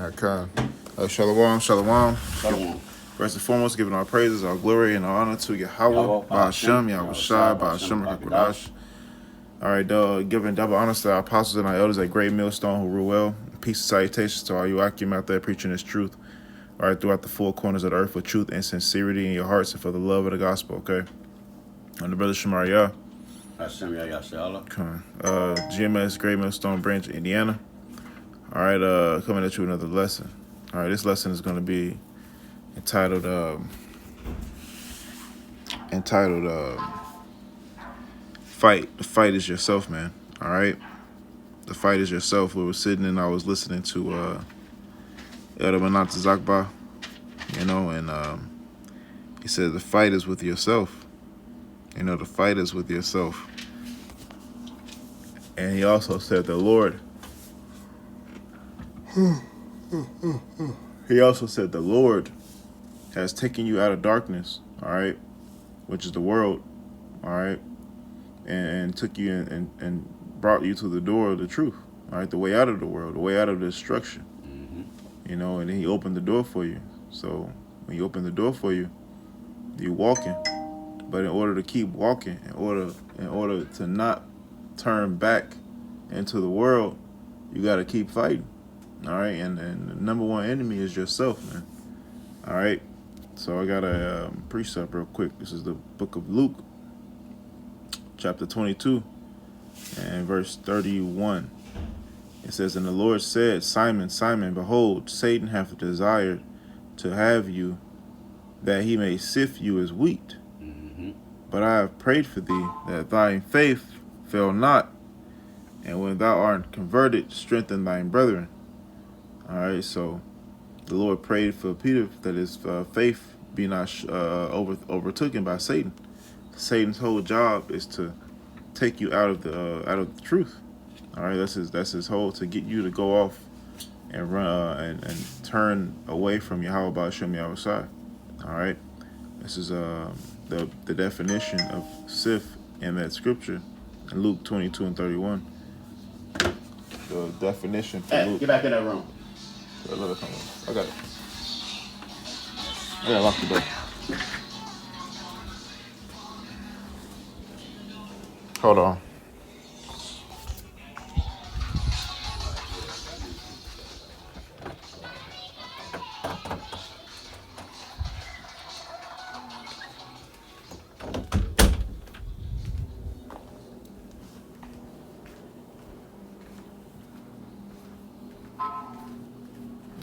Okay. Shalom, shalom. Shalom. First and foremost, giving our praises, our glory, and our honor to Yahweh, Ba'ashem, Yahweh Shai, Ba'ashem, HaKadosh. All right, giving double honors to our apostles and our elders at Great Millstone who rule well. Peace and salutations to all you Akim out there preaching this truth. All right, throughout the four corners of the earth with truth and sincerity in your hearts and for the love of the gospel, okay? And the brother Shemariah. Hashem Yahshua. GMS Great Millstone Branch, Indiana. All right, coming at you with another lesson. All right, this lesson is going to be entitled Fight. The fight is yourself, man. All right? The fight is yourself. We were sitting and I was listening to Elder Manat Zakba, and he said the fight is with yourself. The fight is with yourself. And he also said the Lord has taken you out of darkness, all right, which is the world, all right, and took you and brought you to the door of the truth, all right, the way out of the world, the way out of destruction, and then he opened the door for you. So when he opened the door for you, you're walking. But in order to keep walking, in order to not turn back into the world, you got to keep fighting. All right, and the number one enemy is yourself, man. All right, so I got a precept real quick. This is the book of Luke, chapter 22, and verse 31. It says, "And the Lord said, Simon, Simon, behold, Satan hath desired to have you, that he may sift you as wheat. But I have prayed for thee, that thy faith fail not, and when thou art converted, strengthen thine brethren." All right, so the Lord prayed for Peter that his faith be not overtaken by Satan. Satan's whole job is to take you out of the truth. All right, that's his whole, to get you to go off and run and turn away from Yahweh Ba'ashem Yahweh Shai. All right, this is the definition of sif in that scripture in Luke 22 and 31. The definition for Luke. Get back in that room. I got it. I gotta lock the door. Hold on.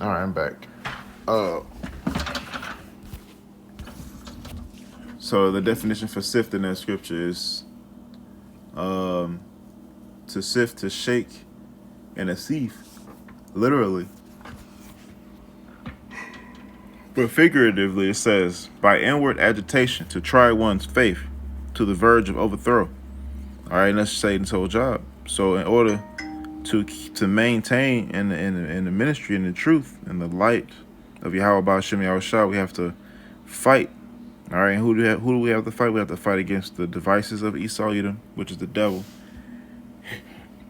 All right, I'm back. So the definition for sift in that scripture is to sift, to shake, and a sieve, literally. But figuratively, it says, by inward agitation, to try one's faith to the verge of overthrow. All right, and that's Satan's whole job. So in order to maintain in the ministry and the truth and the light of Yahweh Ba'ashem Yahweh Shai, we have to fight. All right, and who do we have to fight? We have to fight against the devices of Esau Edom, which is the devil.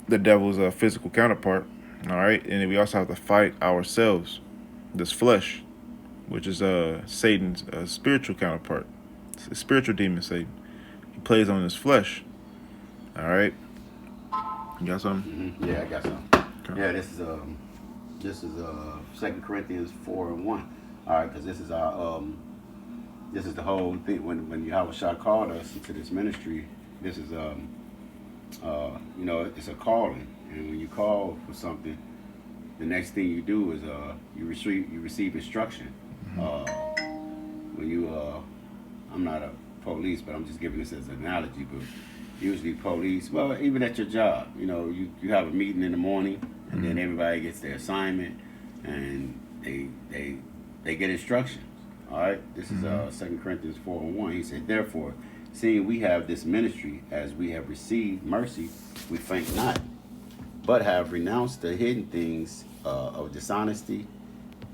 The devil's physical counterpart. All right, and then we also have to fight ourselves, this flesh, which is Satan's spiritual counterpart. It's a spiritual demon, Satan. He plays on his flesh. All right. You got something? Yeah, I got something. Okay. Yeah, this is 2 Corinthians 4:1. All right, because this is our this is the whole thing when Yahweh Shai called us into this ministry. This is it's a calling, and when you call for something, the next thing you do is you receive instruction. When you I'm not a police, but I'm just giving this as an analogy, but usually police, well, even at your job, you have a meeting in the morning, and then everybody gets their assignment, and they get instructions. All right, this is 2 Corinthians 4:1. He said, "Therefore, seeing we have this ministry, as we have received mercy, we faint not, but have renounced the hidden things of dishonesty,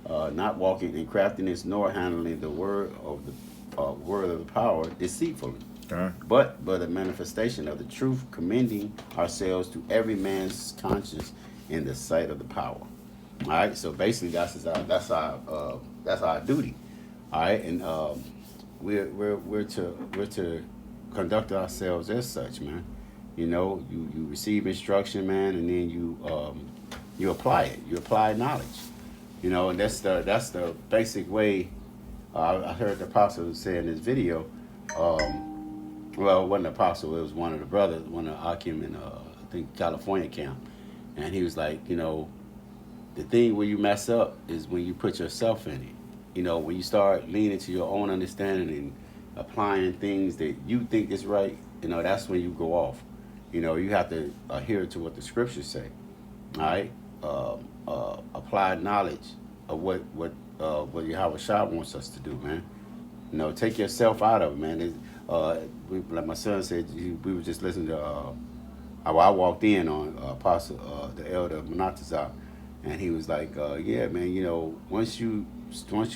not walking in craftiness, nor handling the word of the power deceitfully." But a manifestation of the truth, commending ourselves to every man's conscience in the sight of the power. All right, so basically that's our duty. All right, and we're to conduct ourselves as such, man. You know, you receive instruction, man, and then you apply it. You apply knowledge. You know, and that's the basic way. I heard the apostle say in this video. Well, it wasn't an apostle. It was one of the brothers, one of Akim in I think California camp, and he was like, you know, the thing where you mess up is when you put yourself in it. You know, when you start leaning to your own understanding and applying things that you think is right, you know, that's when you go off. You know, you have to adhere to what the scriptures say. All right, apply knowledge of what Yahweh Shah wants us to do, man. You know, take yourself out of it, man. Like my son said, we were just listening to. I walked in on Apostle, the elder of Monatazah, and he was like, "Yeah, man. You know, once you start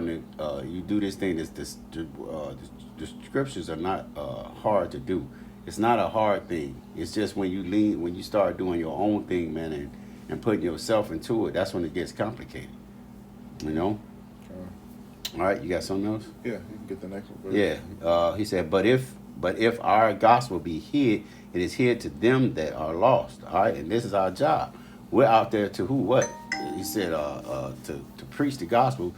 and you do this thing, the scriptures are not hard to do. It's not a hard thing. It's just when you start doing your own thing, man, and putting yourself into it, that's when it gets complicated. You know." All right, you got something else? Yeah, you can get the next one. Yeah, he said, but if our gospel be hid, it is hid to them that are lost. All right, and this is our job. We're out there to who? What? He said, to preach the gospel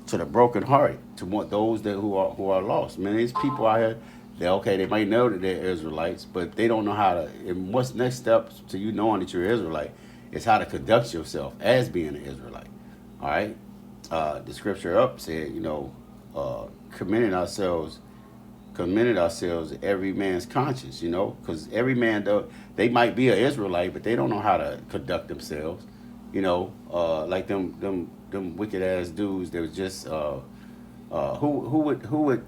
to the brokenhearted, to want those who are lost. Man, there's people out here. They might know that they're Israelites, but they don't know how to. And what's next step to you knowing that you're an Israelite is how to conduct yourself as being an Israelite. All right. The scripture up said, you know, commended ourselves every man's conscience, you know, because every man, though, they might be an Israelite, but they don't know how to conduct themselves, you know, like them wicked ass dudes. They was just who would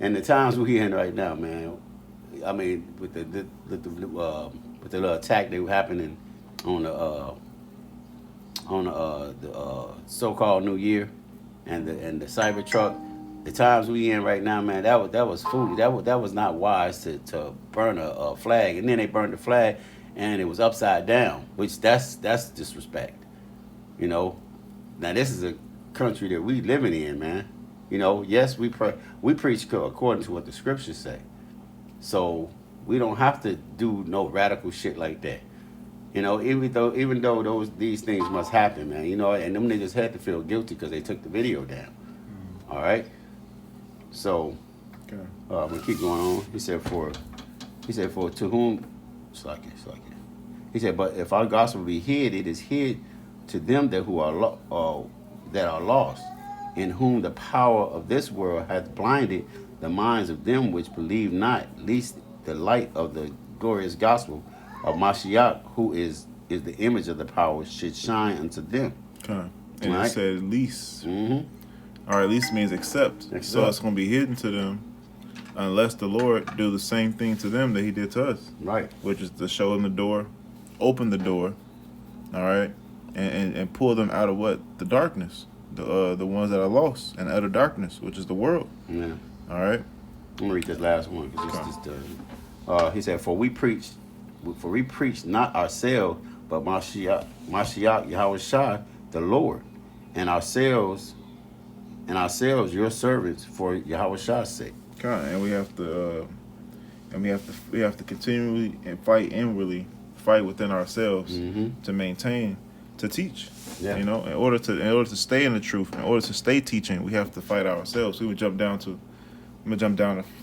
in the times we're in right now, man. I mean, with the little attack that was happening on the so-called New Year and the Cybertruck, the times we in right now, man, that was foolish. That was not wise to burn a flag, and then they burned the flag, and it was upside down, which that's disrespect. You know, now this is a country that we living in, man. You know, yes, we preach according to what the scriptures say, so we don't have to do no radical shit like that. You know, even though these things must happen, man. You know, and them niggas had to feel guilty because they took the video down. All right. So, we keep going on. He said for to whom, He said, but if our gospel be hid, it is hid to them that are lost, in whom the power of this world hath blinded the minds of them which believe not, lest the light of the glorious gospel of Mashiach, who is the image of the power, should shine unto them. Okay. And it said least. Mm-hmm. All right, least means accept. So it's going to be hidden to them unless the Lord do the same thing to them that he did to us. Right. Which is to show them the door, open the door, all right, and pull them out of what? The darkness. The ones that are lost in utter darkness, which is the world. Yeah. All right. I'm going to read this last one because he said, For we preach not ourselves, but Mashiach Yahweh Shai, the Lord, and ourselves your servants for Yahweh Shai's sake. Okay, and we have to continually and fight inwardly, fight within ourselves to maintain, to teach. Yeah. You know, in order to stay in the truth, in order to stay teaching, we have to fight ourselves. I'm gonna jump down to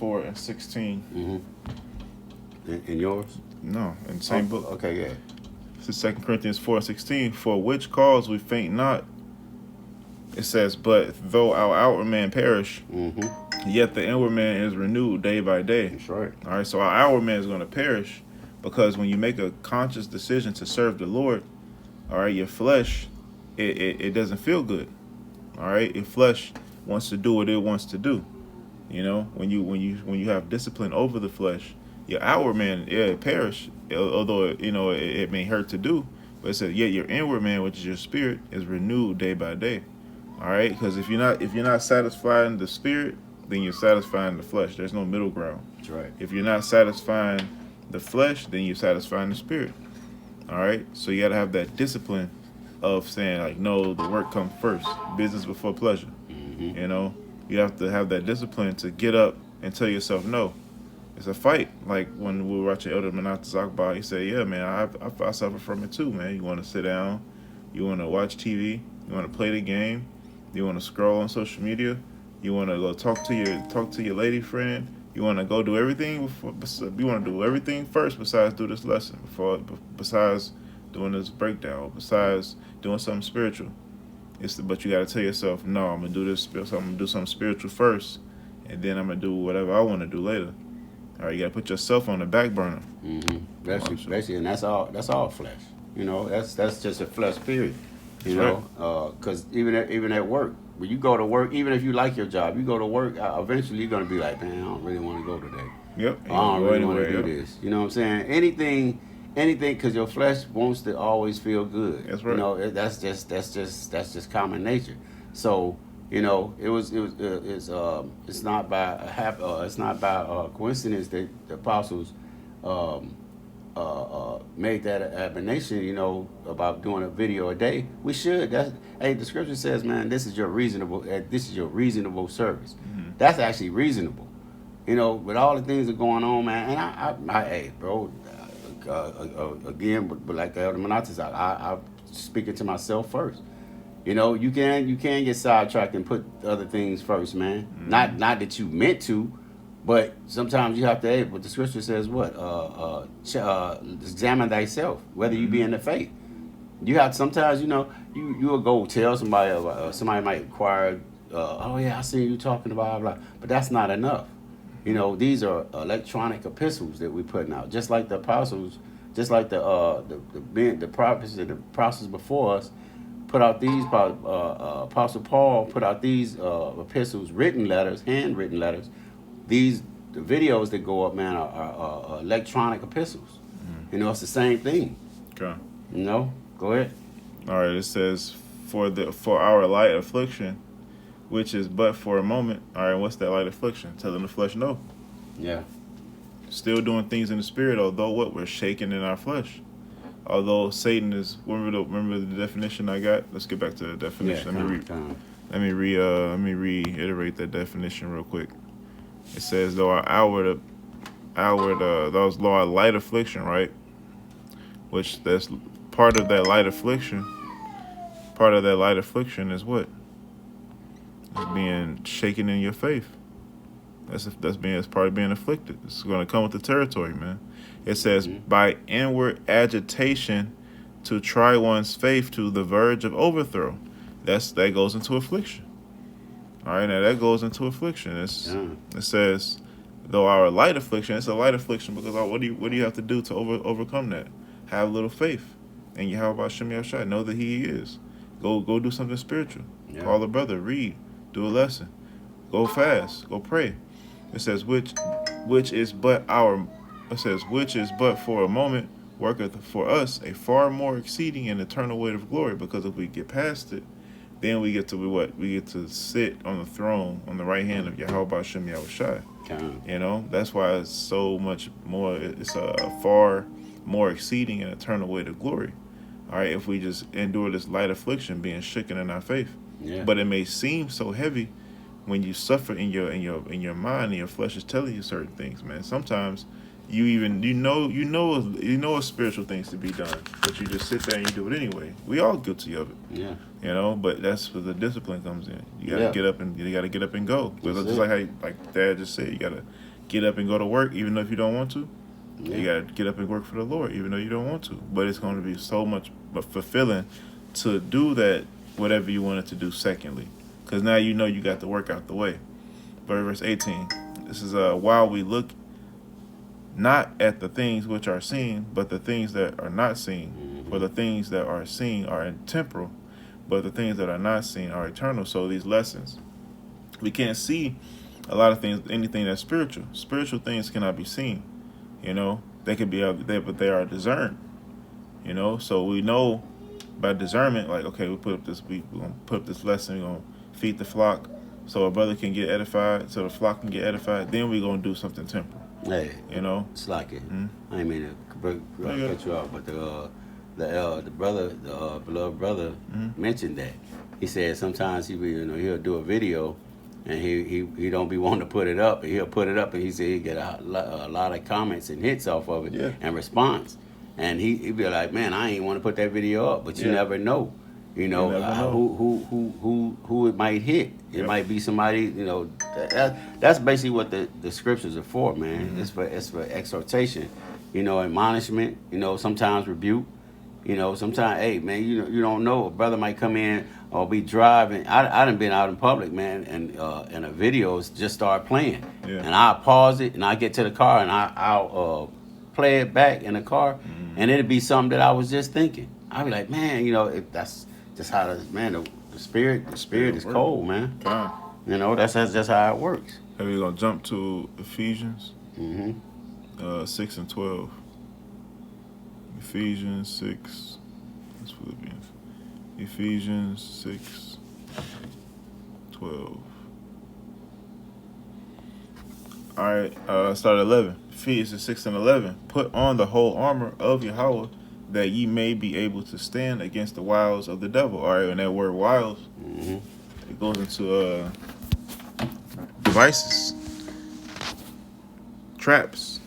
4:16. Mm-hmm. In yours? No, in the same book. Okay, yeah. This is 2 Corinthians 4:16. For which cause we faint not. It says, but though our outward man perish, yet the inward man is renewed day by day. That's right. All right, so our outward man is going to perish because when you make a conscious decision to serve the Lord, all right, your flesh, it doesn't feel good. All right, your flesh wants to do what it wants to do. You know, when you have discipline over the flesh, your outward man, it perish, although it may hurt to do, but it says yet your inward man, which is your spirit, is renewed day by day. All right, because if you're not satisfying the spirit, then you're satisfying the flesh. There's no middle ground. That's right. If you're not satisfying the flesh, then you're satisfying the spirit. All right, so you got to have that discipline of saying like, no, the work comes first, business before pleasure. Mm-hmm. You know, you have to have that discipline to get up and tell yourself no. It's a fight. Like when we were watching Elder Manata Zakba, he said, "Yeah, man, I suffer from it too, man. You want to sit down, you want to watch TV, you want to play the game, you want to scroll on social media, you want to go talk to your lady friend, you want to go do everything before, you want to do everything first besides do this lesson, besides doing this breakdown, besides doing something spiritual. But you got to tell yourself, no, I'm gonna do this. I'm gonna do something spiritual first, and then I'm gonna do whatever I want to do later. All right, you gotta put yourself on the back burner. Mm-hmm. Basically, and that's all flesh. You know, that's just a flesh period. You That's know, because even at work, when you go to work, even if you like your job, you go to work. Eventually, you're gonna be like, man, I don't really want to go today. Yep. I don't really want to do this. You know what I'm saying? Anything, because your flesh wants to always feel good. That's right. You know, that's just common nature. So you know, it's not by coincidence that the apostles made that admonition. You know, about doing a video a day. We should. The scripture says, man, this is your reasonable service. Mm-hmm. That's actually reasonable. You know, with all the things that are going on, man, and hey, bro, again, but like the Elder Manatas, I'm speaking to myself first. You know, you can get sidetracked and put other things first, man. Mm-hmm. Not that you meant to, but sometimes you have to. Hey, but the scripture says what? Examine thyself, whether you be in the faith. You have sometimes, you know, you will go tell somebody. Somebody might inquire. Oh yeah, I seen you talking about blah, but that's not enough. You know, these are electronic epistles that we're putting out, just like the apostles, just like the prophets and the apostles before us put out these. Apostle Paul put out these epistles, handwritten letters. The videos that go up, man, are electronic epistles. Mm. You know, it's the same thing. Okay. You know, go ahead. All right. It says for our light affliction, which is but for a moment. All right, what's that light affliction? Telling the flesh no. Yeah. Still doing things in the spirit, although what? We're shaking in our flesh. Although Satan is, remember the definition I got? Let's get back to the definition. Yeah, let me reiterate that definition real quick. It says though our light affliction, right? Which that's part of that light affliction. Part of that light affliction is what? Being shaken in your faith. That's part of being afflicted. It's going to come with the territory, man. It says by inward agitation to try one's faith to the verge of overthrow. That goes into affliction. All right, now that goes into affliction. It says though our light affliction, it's a light affliction because what do you have to do to overcome that? Have a little faith, and how about Shem Yahshai? Know that He is. Go do something spiritual. Yeah. Call a brother, read. Do a lesson. Go fast. Go pray. It says which is but for a moment worketh for us a far more exceeding and eternal weight of glory. Because if we get past it, then we get to we get to sit on the throne on the right hand of Yahweh Hashem Yahushai. You know, that's why it's so much more. It's a far more exceeding and eternal weight of glory. All right, if we just endure this light affliction, being shaken in our faith. Yeah. But it may seem so heavy when you suffer in your mind and your flesh is telling you certain things, man. Sometimes you know spiritual things to be done, but you just sit there and you do it anyway. We all guilty of it. Yeah. You know, but that's where the discipline comes in. You gotta get up and go. Just like Dad just said, you gotta get up and go to work even though if you don't want to. Yeah. You gotta get up and work for the Lord even though you don't want to. But it's gonna be so much fulfilling to do that whatever you wanted to do secondly. Because now you know you got the work out the way. Verse 18. This is while we look not at the things which are seen, but the things that are not seen. Mm-hmm. For the things that are seen are temporal, but the things that are not seen are eternal. So these lessons, we can't see a lot of things, anything that's spiritual. Spiritual things cannot be seen. You know, they could be out there, but they are discerned. You know, so we know by discernment, like, okay, we're gonna put up this lesson, we're gonna feed the flock so a brother can get edified, so the flock can get edified, then we're gonna do something temporal. Hey, you know? It's like it. Mm-hmm. I didn't mean to cut you off, but the brother, the beloved brother, mentioned that. He said sometimes he'll do a video, and he don't be wanting to put it up, and he'll put it up, and he said he get a lot of comments and hits off of it, Yeah. and response, and he'd be like, man, I ain't want to put that video up, but you Yeah. never know. You never know. Who it might hit. It Yep. might be somebody. That's basically what the scriptures are for, man. Mm-hmm. It's for exhortation, admonishment. Sometimes rebuke. Sometimes, hey, man, you don't know. A brother might come in or be driving. I done been out in public, man, and a videos just start playing, Yeah. and I pause it and I get to the car and I'll play it back in the car, and it'll be something that I was just thinking. I'll be like, man, if that's just how the spirit is work. cold, man. God. That's just how it works. And we're gonna jump to Ephesians Mm-hmm. 6 and 12. Ephesians 6. That's Philippians. Ephesians 6, 12. All right, start at 11. Ephesians 6 and 11. Put on the whole armor of Yahweh, that ye may be able to stand against the wiles of the devil. All right, and that word wiles, it goes into devices, traps.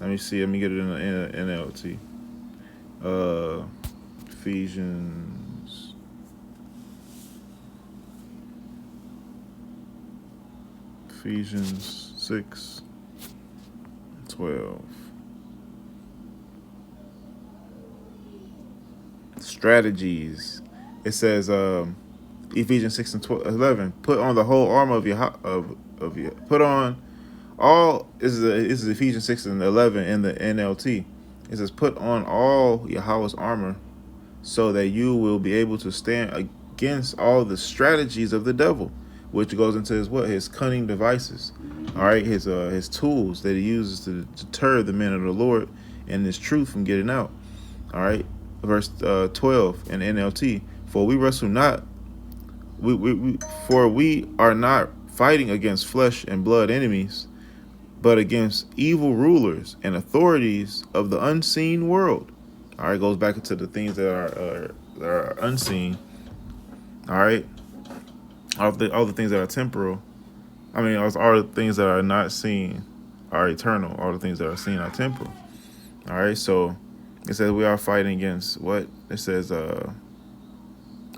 Let me see. Let me get it in the NLT. Ephesians 6, 12. Strategies. It says Ephesians 6 and 11. Put on the whole armor of your put on all. This is Ephesians 6 and 11 in the NLT. It says, put on all Yahweh's armor, so that you will be able to stand against all the strategies of the devil, which goes into his cunning devices. All right, his tools that he uses to deter the men of the Lord and his truth from getting out. All right, verse 12 in NLT. For we wrestle not, for we are not fighting against flesh and blood enemies, but against evil rulers and authorities of the unseen world. All right, goes back into the things that are unseen. All right, all the things that are temporal. I mean, all the things that are not seen are eternal. All the things that are seen are temporal. All right, so it says we are fighting against what? It says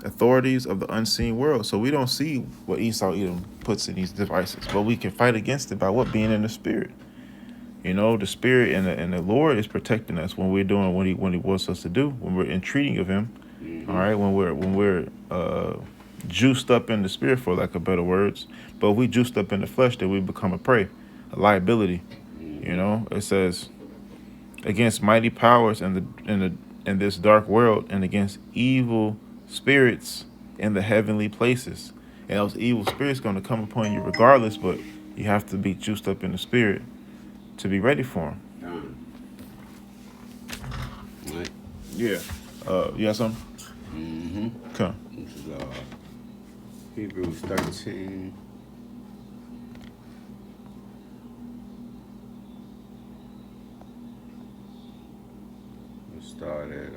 authorities of the unseen world. So we don't see what Esau Edom puts in these devices, but we can fight against it by what? Being in the spirit. The spirit and the Lord is protecting us when we're doing what he wants us to do, when we're entreating of him. All right, when we're juiced up in the spirit, for lack of better words. But if we juiced up in the flesh, then we become a prey, a liability. It says against mighty powers in this dark world, and against evil spirits in the heavenly places. And those evil spirits going to come upon you regardless, but you have to be juiced up in the spirit to be ready for them. Right. Yeah. You got something? Mm-hmm. Come. This is Hebrews 13. Let's start at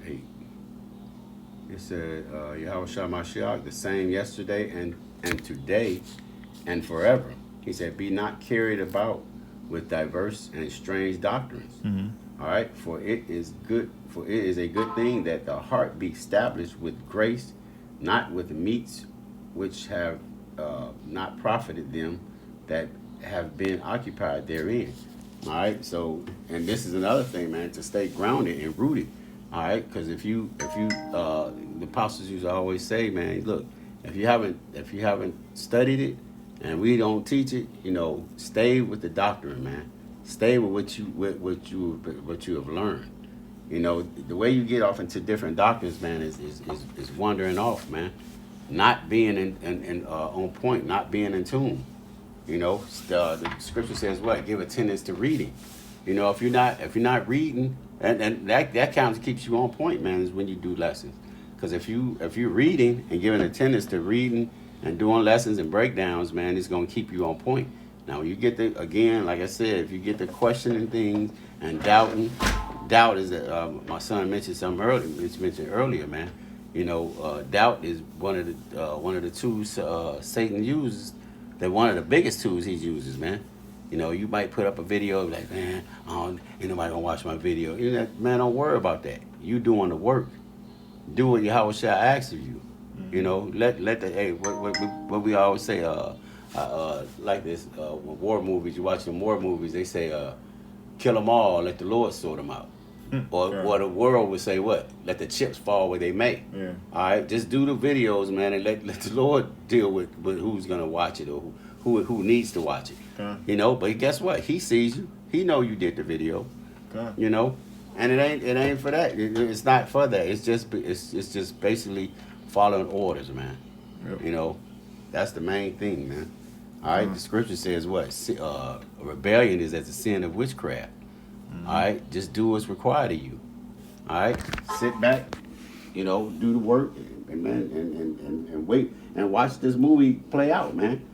8. It said, Yahweh Shah Mashiach, the same yesterday and today and forever. He said, be not carried about with diverse and strange doctrines. All right, for it is a good thing that the heart be established with grace, not with meats which have not profited them that have been occupied therein. All right, so, and this is another thing, man, to stay grounded and rooted. All right, because if you the apostles used to always say, man, look, if you haven't studied it and we don't teach it, stay with the doctrine, man. Stay with what you have learned. The way you get off into different doctrines, man, is wandering off, man. Not being in on point, not being in tune. The scripture says what? Give attendance to reading. If you're not reading, and that kind of keeps you on point, man, is when you do lessons. Because if you're reading and giving attendance to reading and doing lessons and breakdowns, man, it's gonna keep you on point. Now, when you get the, again, like I said, if you get the questioning things and doubting, doubt is that my son mentioned something earlier. Mentioned earlier, man. You know, doubt is one of the tools Satan uses. That one of the biggest tools he uses, man. You know, you might put up a video like, man, ain't nobody gonna watch my video. You know, man, don't worry about that. You doing the work. Do what Yahweh shall ask of you. You know, let the hey, what we always say, like this, war movies. You watch the war movies, they say, kill them all, let the Lord sort them out. Or the world would say what? Let the chips fall where they may. Yeah. All right, just do the videos, man, and let the Lord deal with who's gonna watch it or who needs to watch it. You know, but guess what? He sees you. He know you did the video. You know, and it ain't for that. It's not for that. It's just basically following orders, man. Yep. You know, that's the main thing, man. All right, the scripture says what? Rebellion is as the sin of witchcraft. All right, just do what's required of you. All right, sit back, you know, do the work, and man, and wait and watch this movie play out, man.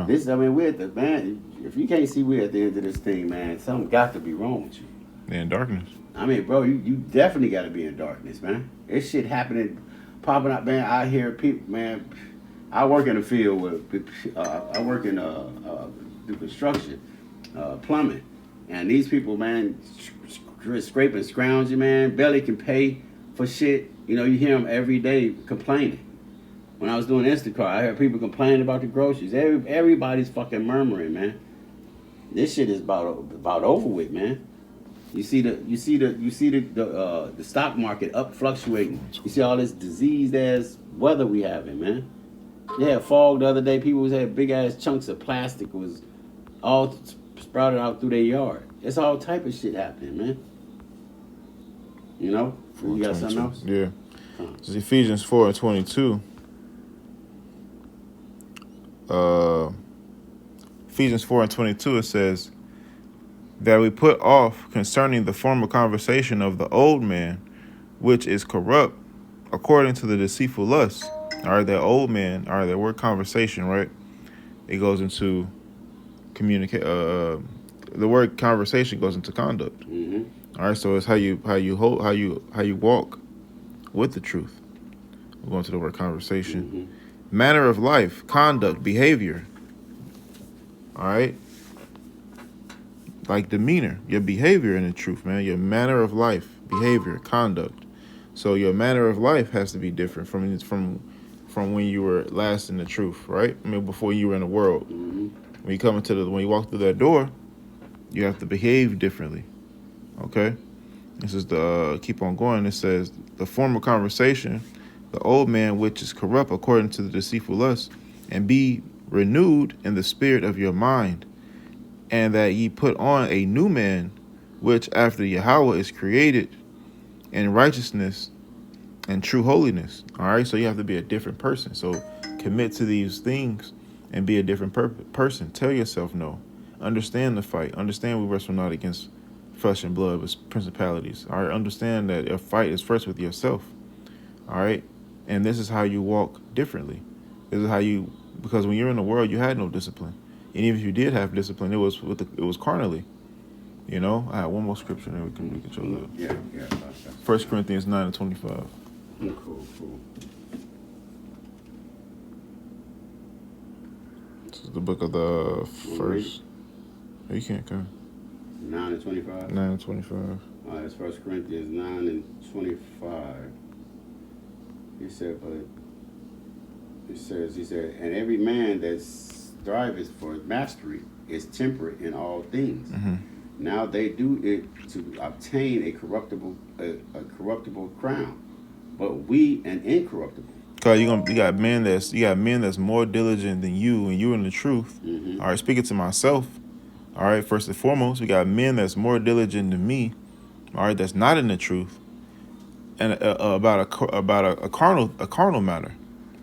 This, I mean, we're at the man. If you can't see we're at the end of this thing, man, something got to be wrong with you. They're in darkness. I mean, bro, you definitely got to be in darkness, man. This shit happening, popping up, man. I hear people, man. I work in the field with, I work in the construction, plumbing, and these people, man, scraping, scrounging, man, barely can pay for shit. You know, you hear them every day complaining. When I was doing Instacart, I heard people complaining about the groceries. Everybody's fucking murmuring, man. This shit is about over with, man. You see the stock market up fluctuating. You see all this diseased ass weather we having, man. They had fog the other day. People had big ass chunks of plastic was all sprouted out through their yard. It's all type of shit happening, man. You know? You got something else? Yeah. It's Ephesians 4:22. Ephesians 4:22, it says that we put off concerning the former conversation of the old man, which is corrupt according to the deceitful lust. All right, that old man, all right, that word conversation, right? It goes into communicate. The word conversation goes into conduct. Mm-hmm. All right, so it's how you walk with the truth. We're going to the word conversation. Mm-hmm. Manner of life, conduct, behavior. All right, like demeanor, your behavior in the truth, man. Your manner of life, behavior, conduct. So your manner of life has to be different from when you were last in the truth, right? I mean, before you were in the world. Mm-hmm. When you walk through that door, you have to behave differently. Okay? This is keep on going. It says, the former conversation, the old man which is corrupt according to the deceitful lust, and be renewed in the spirit of your mind, and that ye put on a new man, which after Yahweh is created in righteousness and true holiness. All right, so you have to be a different person. So commit to these things and be a different person. Tell yourself no. Understand the fight. Understand we wrestle not against flesh and blood, but principalities. All right, understand that a fight is first with yourself. All right, and this is how you walk differently. This is how you, because when you're in the world, you had no discipline. And even if you did have discipline, it was carnally. You know, I have one more scripture and we can show that. Yeah. 1 Corinthians 9:25. Cool. This is the book of the first. Oh, you can't come. 9:25. 9:25. That's 1 Corinthians 9:25. He said, and every man that striveth for mastery is temperate in all things. Mm-hmm. Now they do it to obtain a corruptible crown, but we an incorruptible. Cause you got men that's more diligent than you, and you're in the truth. Mm-hmm. All right, speaking to myself. All right, first and foremost, we got men that's more diligent than me. All right, that's not in the truth, and about a carnal matter.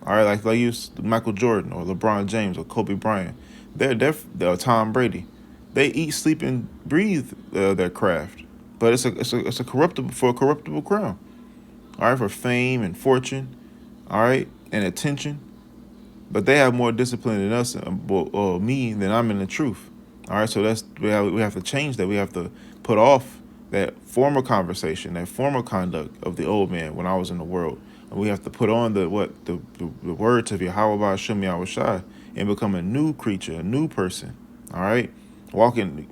All right, like use Michael Jordan or LeBron James or Kobe Bryant. They're Tom Brady. They eat, sleep, and breathe their craft, but it's a corruptible crown. All right, for fame and fortune, all right, and attention. But they have more discipline than us, or me, than I'm in the truth. All right, so we have to change that. We have to put off that former conversation, that former conduct of the old man when I was in the world. And we have to put on the words of Yahweh Ba'ashem Yahushai and become a new creature, a new person. All right, walking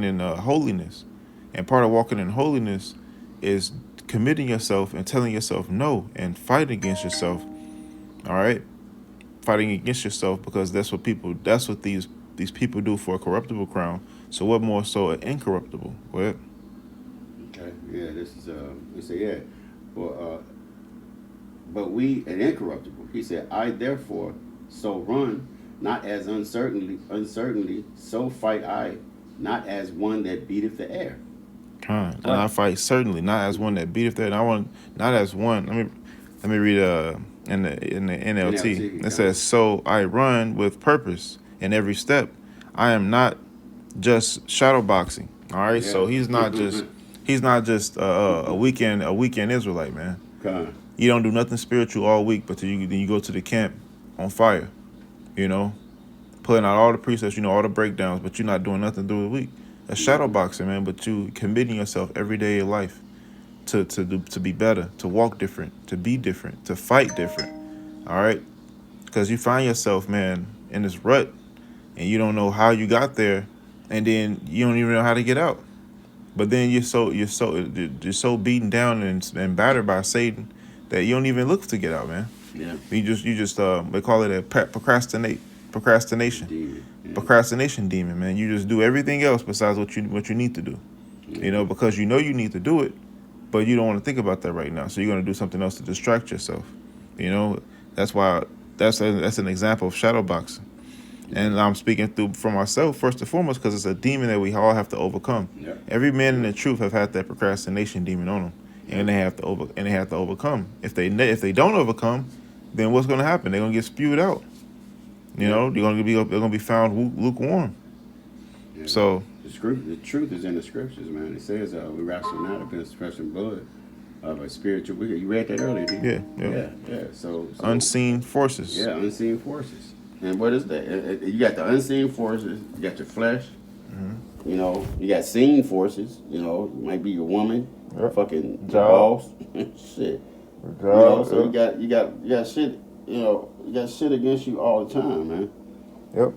in holiness, and part of walking in holiness is committing yourself and telling yourself no and fighting against yourself. All right, fighting against yourself, because that's what these people do for a corruptible crown. So what more so an incorruptible? What? Okay. Yeah. This is He said, yeah. Well, but we an incorruptible. He said, I therefore so run, not as uncertainly, so fight I, not as one that beateth the air. And I fight certainly not as one that beateth that. And I want not as one. Let me read in the NLT. It says, so I run with purpose in every step. I am not just shadow boxing. All right. Yeah. So he's not just a weekend Israelite, man. Okay. You don't do nothing spiritual all week, but then you go to the camp on fire, pulling out all the precepts, all the breakdowns, but you're not doing nothing through the week. That's shadow boxing, man. But you committing yourself every day of life to be better, to walk different, to be different, to fight different. All right, because you find yourself, man, in this rut, and you don't know how you got there, and then you don't even know how to get out. But then you're so beaten down and battered by Satan that you don't even look to get out, man. Yeah. You just they call it a procrastination. Yeah. Procrastination demon, man. You just do everything else besides what you need to do. Because you need to do it, but you don't want to think about that right now. So you're gonna do something else to distract yourself. That's why that's an example of shadow boxing. And I'm speaking for myself first and foremost, because it's a demon that we all have to overcome. Yep. Every man in the truth have had that procrastination demon on them, and they have to overcome. If they don't overcome, then what's going to happen? They're going to get spewed out. They're going to be found lukewarm. Yeah. So the truth is in the scriptures, man. It says we wrestle not against flesh and blood, but spiritual. You read that earlier, didn't you? Yeah. So unseen forces. Yeah, unseen forces. And what is that? You got the unseen forces. You got your flesh. Mm-hmm. You got seen forces. It might be your woman, fucking job, shit. Job, so you got shit. You got shit against you all the time, man. Yep.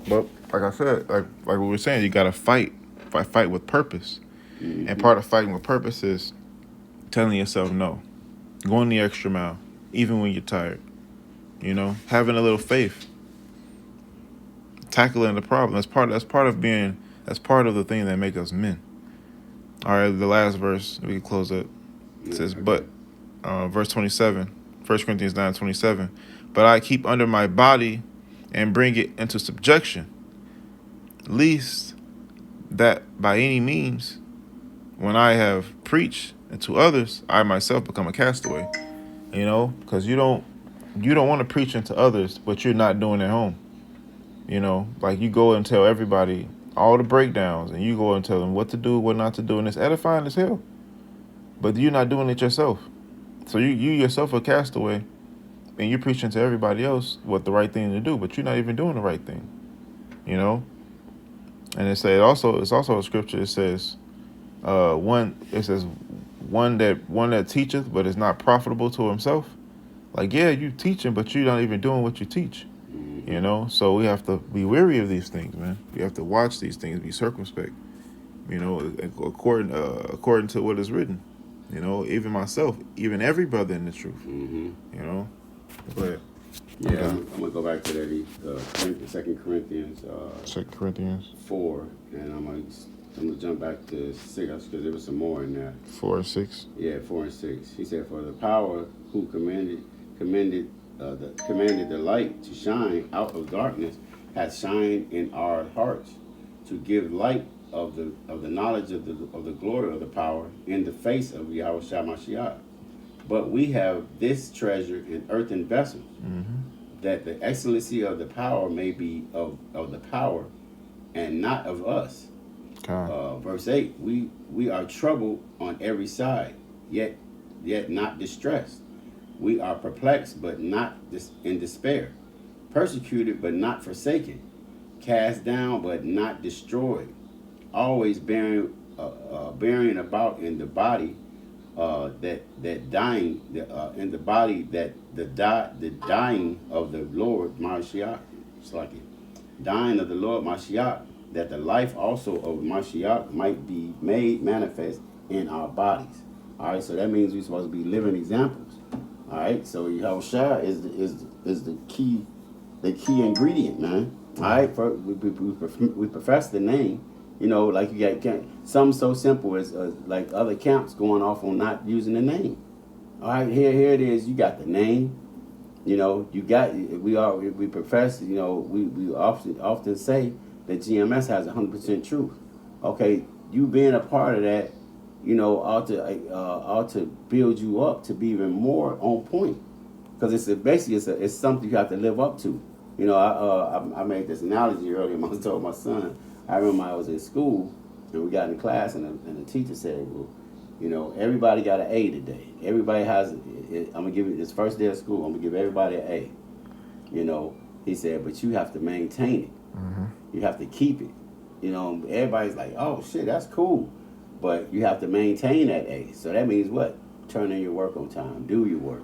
But like I said, like we were saying, you gotta fight with purpose. Mm-hmm. And part of fighting with purpose is telling yourself no, going the extra mile, even when you're tired. Having a little faith. Tackling the problem. That's part of the thing that make us men. All right, the last verse, we can close it. It says, but verse 27, 1 Corinthians 9:27, but I keep under my body and bring it into subjection, lest that by any means, when I have preached to others, I myself become a castaway. Because you don't want to preach into others, but you're not doing it at home. Like you go and tell everybody all the breakdowns, and you go and tell them what to do, what not to do, and it's edifying as hell. But you're not doing it yourself. So you yourself a castaway, and you're preaching to everybody else what the right thing to do, but you're not even doing the right thing. And it's also a scripture. It says, one that teacheth but is not profitable to himself. Like, yeah, you teaching, but you're not even doing what you teach. So we have to be wary of these things, man. We have to watch these things, be circumspect, according to what is written. Even myself, even every brother in the truth. Mm-hmm. But yeah, okay. I'm gonna go back to that 2 Corinthians 4, and I'm gonna jump back to 6 because there was some more in there. 4 and 6. Yeah, 4 and 6. He said, "For the power who commanded the light to shine out of darkness hath shined in our hearts to give light of the knowledge of the glory of the power in the face of Yahushua Mashiach. But we have this treasure in earthen vessels, that the excellency of the power may be of the power and not of us." Verse 8, we are troubled on every side, yet not distressed. We are perplexed, but not in despair. Persecuted, but not forsaken. cast down but not destroyed, always bearing about in the body that dying in the body that the dying of the Lord Mashiach, it's like it, dying of the Lord Mashiach, that the life also of Mashiach might be made manifest in our bodies. All right, so that means we're supposed to be living examples. All right, so Yahushua is the key ingredient, man. All right, we profess the name. You know, like you got something so simple as like other camps going off on not using the name. All right, here it is. You got the name. You know, we profess. You know, we often say that GMS has 100% truth. Okay, you being a part of that, you know, ought to build you up to be even more on point, because it's something you have to live up to. You know, I made this analogy earlier. I told my son. I remember I was in school and we got in class and the teacher said, well, you know, everybody got an A today. Everybody has. I'm gonna give you this first day of school. I'm gonna give everybody an A. You know, he said, but you have to maintain it. Mm-hmm. You have to keep it. You know, everybody's like, oh shit, that's cool, but you have to maintain that A. So that means what? Turn in your work on time. Do your work.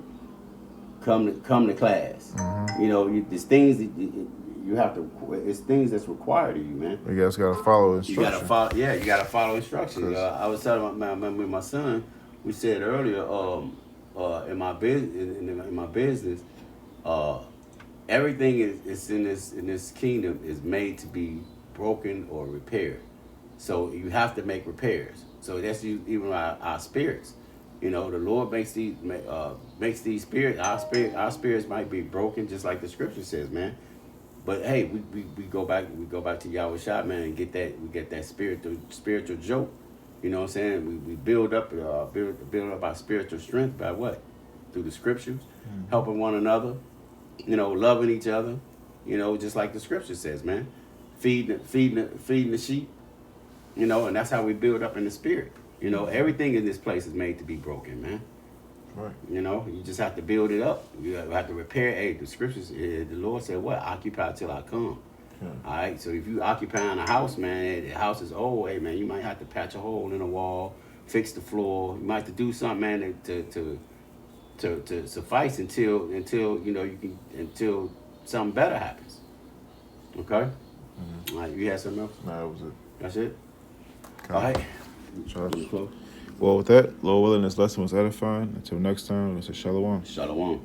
Come to class. Mm-hmm. You know, there's things that you have to. It's things that's required of you, man. You guys gotta follow instructions. You gotta follow. Yeah, you gotta follow instructions. I was telling my son. We said earlier, in my business, everything is in this kingdom is made to be broken or repaired. So you have to make repairs. So that's even our spirits. You know, the Lord makes these spirits. Our spirits might be broken, just like the scripture says, man. But hey, we go back to Yahushua, man, and get that spiritual joke. You know what I'm saying? We build up our spiritual strength by what? Through the scriptures, helping one another, you know, loving each other, you know, just like the scripture says, man. Feeding the sheep, you know, and that's how we build up in the spirit. You know, everything in this place is made to be broken, man. Right. You know, you just have to build it up. You have to repair. Hey, the scriptures, the Lord said, what? Occupy till I come. Yeah. All right, so if you occupying a house, man, the house is old, hey, man, you might have to patch a hole in the wall, fix the floor. You might have to do something, man, to suffice until you know until something better happens. Okay. Mm-hmm. All right, you had something else? Nah, that was it. That's it. Okay. All right. Close. Well, with that, Lord willing, this lesson was edifying. Until next time, this is Shalom. Shalom.